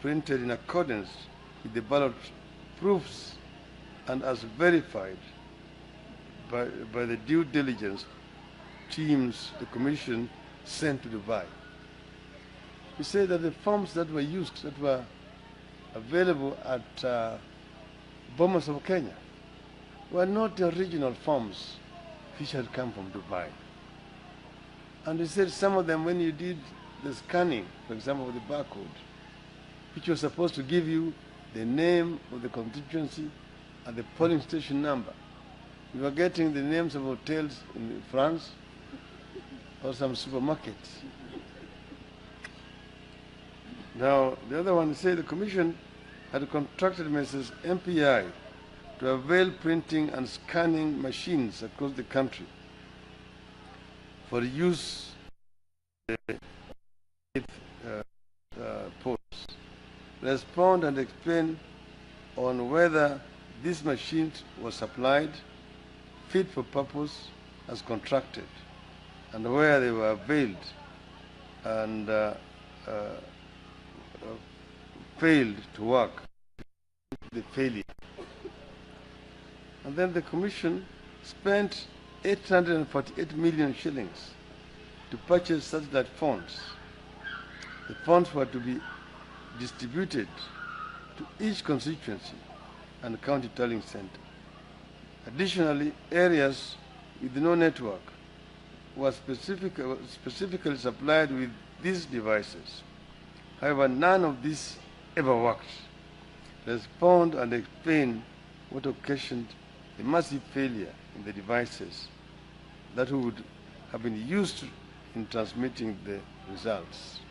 printed in accordance with the ballot proofs and as verified by the due diligence teams the Commission sent to Dubai. We say that the forms that were used, that were available at Bomas of Kenya, were not the original forms which had come from Dubai. And they said some of them, when you did the scanning, for example, of the barcode, which was supposed to give you the name of the constituency and the polling station number, you were getting the names of hotels in France or some supermarkets. Now, the other one said the Commission had contracted Messrs. MPI to avail printing and scanning machines across the country for use with posts. Respond and explain on whether these machines were supplied, fit for purpose as contracted, and where they were availed and failed to work, the failure. And then the Commission spent 848 million shillings to purchase satellite phones. The funds were to be distributed to each constituency and county tallying center. Additionally, areas with no network were specifically supplied with these devices. However, none of these ever worked. Respond and explain what occasioned the massive failure in the devices that would have been used in transmitting the results.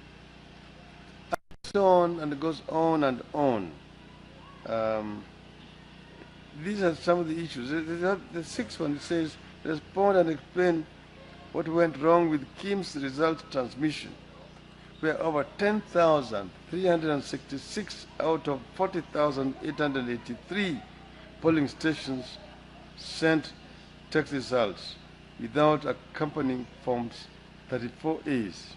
And so on, and it goes on and on. These are some of the issues. The sixth one says, respond and explain what went wrong with Kim's result transmission, where over 10,366 out of 40,883 polling stations sent text results without accompanying forms 34As,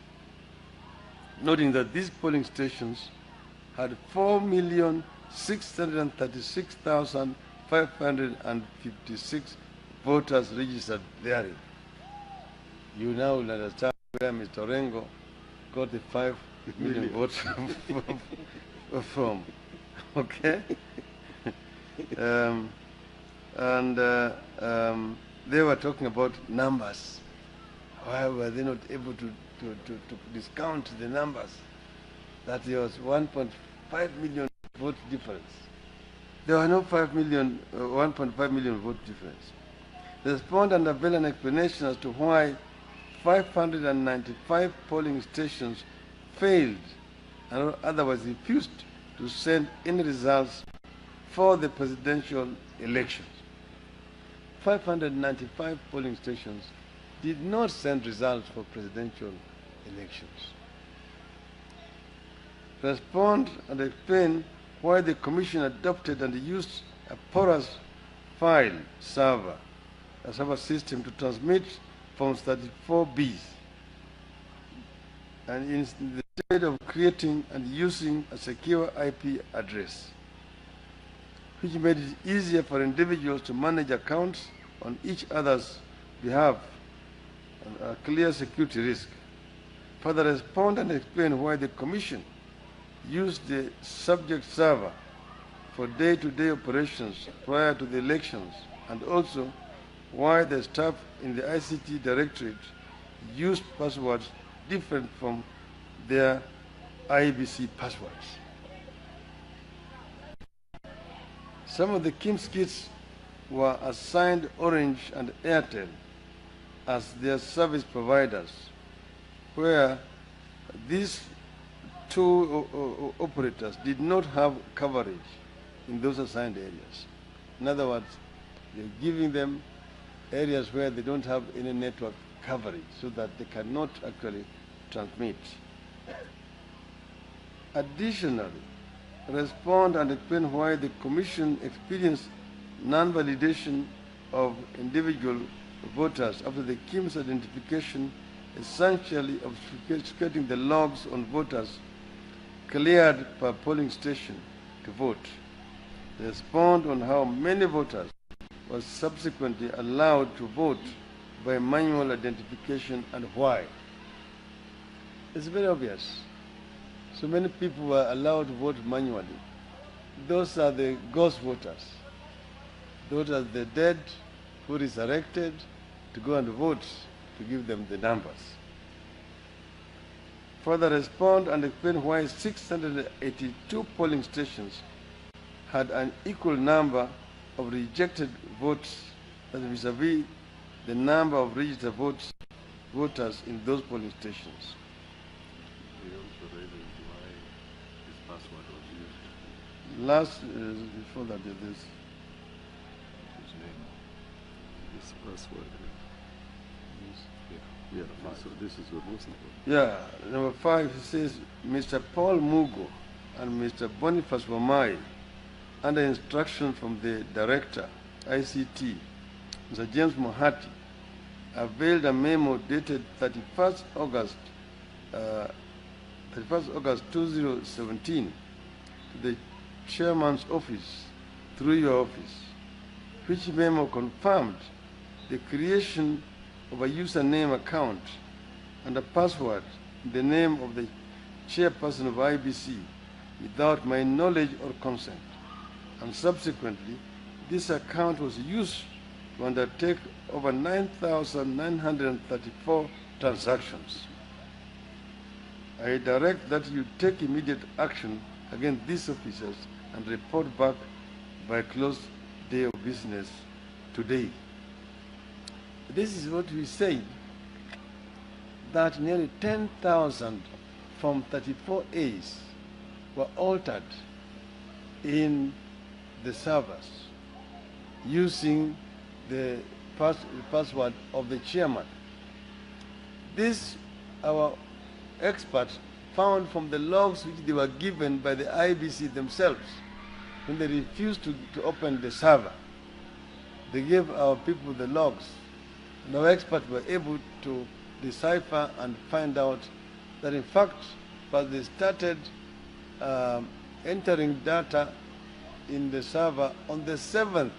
noting that these polling stations had 4,636,556 voters registered therein. You now will understand where Mr. Orengo got the 5 million votes from. Okay? They were talking about numbers. Why were they not able to discount the numbers? That there was 1.5 million vote difference. There were no 1.5 million vote difference. Respond and avail an explanation as to why 595 polling stations failed and otherwise refused to send any results for the presidential elections. 595 polling stations did not send results for presidential elections. Respond and explain why the Commission adopted and used a porous file server, a server system to transmit Forms 34Bs, and instead of creating and using a secure IP address, which made it easier for individuals to manage accounts on each other's behalf, and a clear security risk. Further, respond and explain why the Commission used the subject server for day-to-day operations prior to the elections, and also why the staff in the ICT Directorate used passwords different from their IBC passwords. Some of the Kim's kits were assigned Orange and Airtel as their service providers, where these two operators did not have coverage in those assigned areas. In other words, they're giving them areas where they don't have any network coverage so that they cannot actually transmit. Additionally, respond and explain why the Commission experienced non-validation of individual voters after the Kim's identification, essentially obfuscating the logs on voters cleared per polling station to vote. They respond on how many voters were subsequently allowed to vote by manual identification and why. It's very obvious. So many people were allowed to vote manually. Those are the ghost voters. Those are the dead who resurrected to go and vote to give them the numbers. Further respond and explain why 682 polling stations had an equal number of rejected votes, that vis-a-vis the number of registered voters in those polling stations. We also read why this password was used. Last, before that, this. His name. This password. Yeah, so this is the most important. Yeah, number 5, it says, Mr. Paul Mugo and Mr. Boniface Wamai, under instruction from the Director, ICT, Mr. James Mohati, availed a memo dated 31st August 2017 to the Chairman's office through your office, which memo confirmed the creation of a username account and a password in the name of the chairperson of IBC without my knowledge or consent. And subsequently, this account was used to undertake over 9,934 transactions. I direct that you take immediate action against these officers and report back by close day of business today. This is what we said, that nearly 10,000 from 34 A's were altered in the servers using the password of the chairman. This, our experts found from the logs which they were given by the IBC themselves when they refused to open the server. They gave our people the logs, and our experts were able to decipher and find out that in fact, but they started entering data in the server on the 7th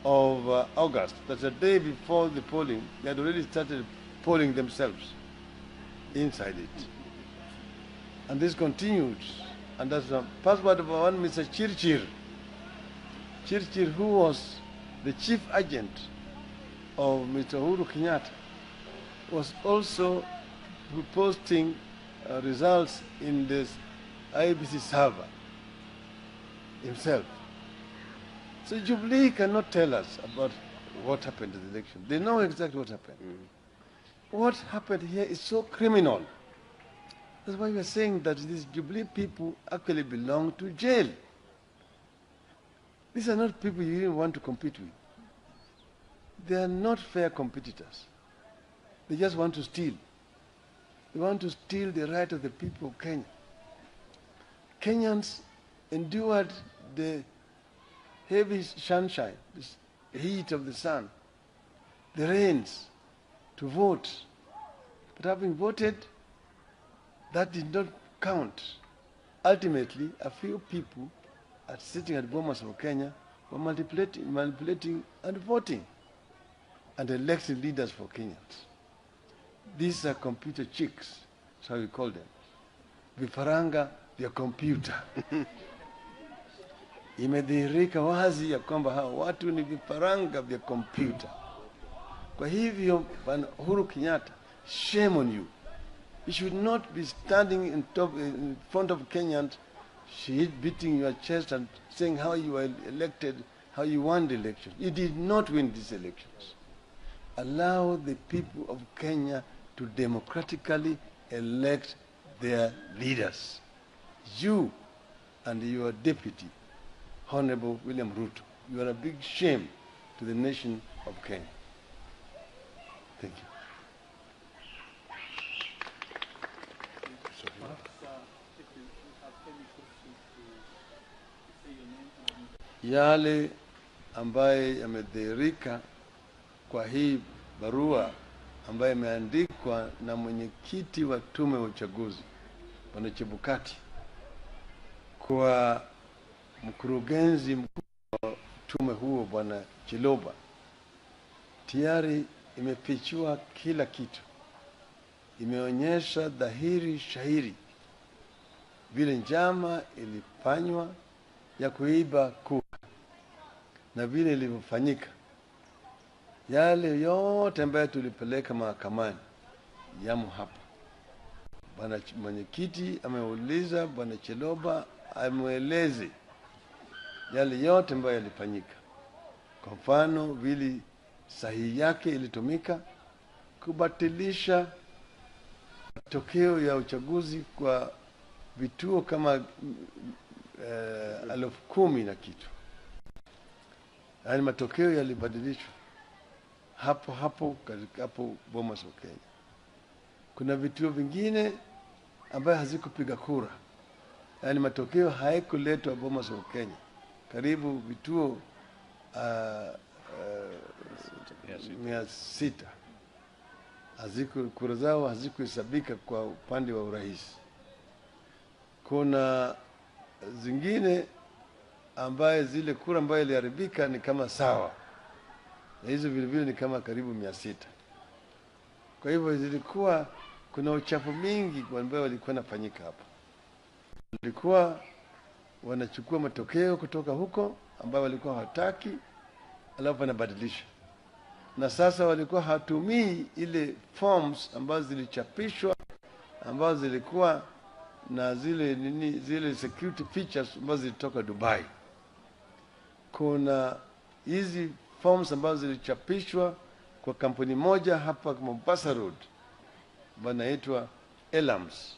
of August. That's a day before the polling. They had already started polling themselves inside it. And this continued. And that's the password of one Mr. Chirchir. Chirchir, who was the chief agent of Mr. Uhuru Kenyatta, was also posting results in this IBC server himself. So Jubilee cannot tell us about what happened in the election. They know exactly what happened. What happened here is so criminal. That's why we are saying that these Jubilee people actually belong to jail. These are not people you even want to compete with. They are not fair competitors. They just want to steal. They want to steal the right of the people of Kenya. Kenyans endured the heavy sunshine, the heat of the sun, the rains, to vote. But having voted, that did not count. Ultimately, a few people are sitting at Bomas of Kenya were manipulating and voting and electing leaders for Kenyans. These are computer chicks, that's how we call them. Vifaranga vya computer. Imedhihirika wazi ya kwamba hawa watu ni vifaranga vya computer. Kwa hivyo, Bwana Uhuru Kenyatta, shame on you. You should not be standing in front of Kenyans, beating your chest and saying how you were elected, how you won the election. You did not win these elections. Allow the people of Kenya to democratically elect their leaders. You and your deputy, Honorable William Ruto, you are a big shame to the nation of Kenya. Thank you. Yale ambaye yamedhihirika kwa hii barua ambaye imeandikwa na mwenyekiti wa tume ya uchaguzi Bwana Chebukati, kwa mkurugenzi mkuu wa tume huo Bwana Chiloba, tayari imefichua kila kitu, imeonyesha dhahiri shahiri vile njama ilifanywa ya kuiba kura na vile ilivyofanyika. Yale yote ambayo tulipeleka mahakamani yamo hapa. Bwana mwenyekiti ameuliza Bwana Chiloba amueleze yale yote ambayo yalifanyika. Kwa mfano, vile sahihi yake ilitumika kubatilisha matokeo ya uchaguzi kwa vituo kama 10,000 na kitu. Yaani matokeo yalibadilishwa hapo Bomas wa Kenya. Kuna vituo vingine ambayo hazikupiga kura, yaani matokeo haikuletwa Bomas wa Kenya. Karibu vituo 600 kura zao hazikuhesabika kwa upande wa urais. Kuna zingine ambaye zile kura ambayo iliharibika ni kama sawa, na hizo vile vile ni kama karibu 600. Kwa hivyo zilikuwa kuna uchafu mingi ambayo walikuwa nafanyika hapa. Walikuwa wanachukua matokeo kutoka huko ambayo walikuwa hawataki, alafu wanabadilisha. Na sasa walikuwa hatumii ile forms ambazo zilichapishwa, ambazo zilikuwa na zile security features ambazo zilitoka Dubai. Kuna hizi forms ambazo zilichapishwa kwa kampuni moja hapa Mombasa Road, banaitwa Elams.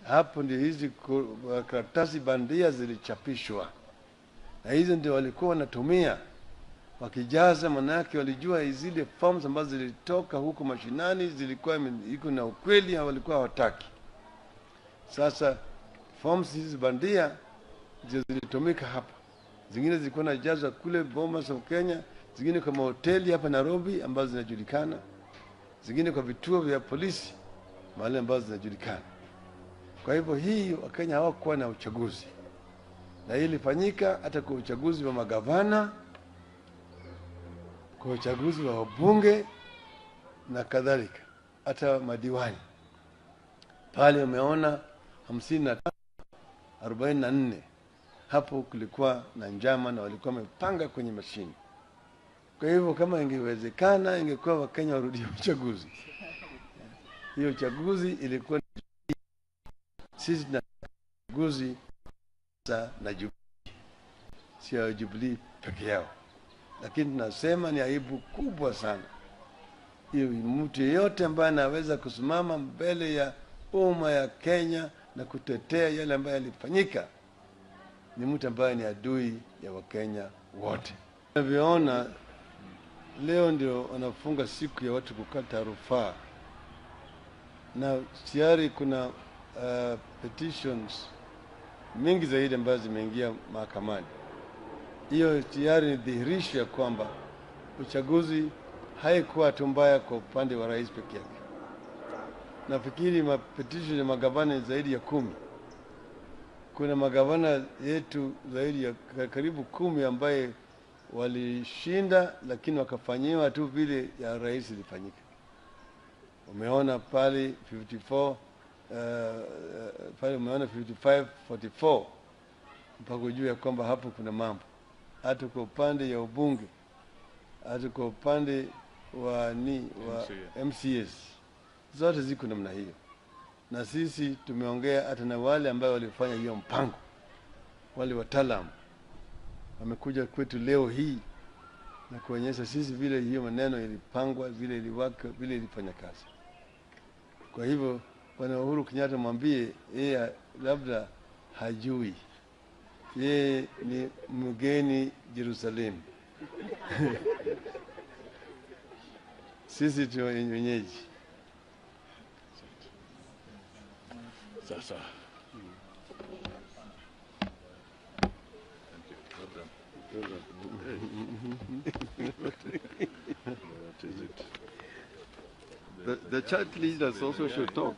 Hapo ndio hizi karatasi bandia zilichapishwa, na hizo ndio walikuwa wanatumia wakijaza. Manake walijua zile forms ambazo zilitoka huko mashinani zilikuwa iko na ukweli, walikuwa hawataki. Sasa forms hizi bandia zilitumika hapa. Zingine zilikuwa najazwa kule Bomas wa Kenya, zingine kwa mahoteli hapa Nairobi ambazo zinajulikana, zingine kwa vituo vya polisi mahali ambazo zinajulikana. Kwa hivyo hii Wakenya hawakuwa na uchaguzi, na hii ilifanyika hata kwa uchaguzi wa magavana, kwa uchaguzi wa wabunge na kadhalika, hata madiwani. Pale umeona 55-44 hapo kulikuwa na njama na walikuwa wamepanga kwenye mashini. Kwa hivyo kama ingewezekana ingekuwa Wakenya warudie uchaguzi. Hiyo uchaguzi ilikuwa sisi na uchaguzi na Jubilee, sio Jubilee peke yao. Lakini tunasema ni aibu kubwa sana. Hiyo mtu yeyote ambaye anaweza kusimama mbele ya umma ya Kenya na kutetea yale ambayo yalifanyika ni mtu ambaye ni adui ya Wakenya wote. Tunavyoona leo ndio wanafunga siku ya watu kukata rufaa, na tayari kuna petitions mingi zaidi ambazo zimeingia mahakamani. Hiyo tayari ni dhihirisho ya kwamba uchaguzi haikuwa tu mbaya kwa upande wa rais peke yake. Nafikiri petition ya magavana zaidi ya 10. Kuna magavana yetu zaidi ya karibu 10 ambaye walishinda, lakini wakafanyiwa tu vile ya rais ilifanyika. Umeona pale 54 pale umeona 55-44 mpaka juu ya kwamba hapo kuna mambo. Hata kwa upande ya ubunge, hata kwa upande wa MCS, zote ziko namna hiyo. Na sisi tumeongea hata na wale ambao walifanya hiyo mpango, wale wataalamu wamekuja kwetu leo hii na kuonyesha sisi vile hiyo maneno ilipangwa, vile iliwaka, vile ilifanya kazi. Kwa hivyo Bwana Uhuru Kenyatta mwambie yeye labda hajui, yeye ni mgeni Jerusalem. Sisi tu wenyeji. Sasa The church leaders also should talk.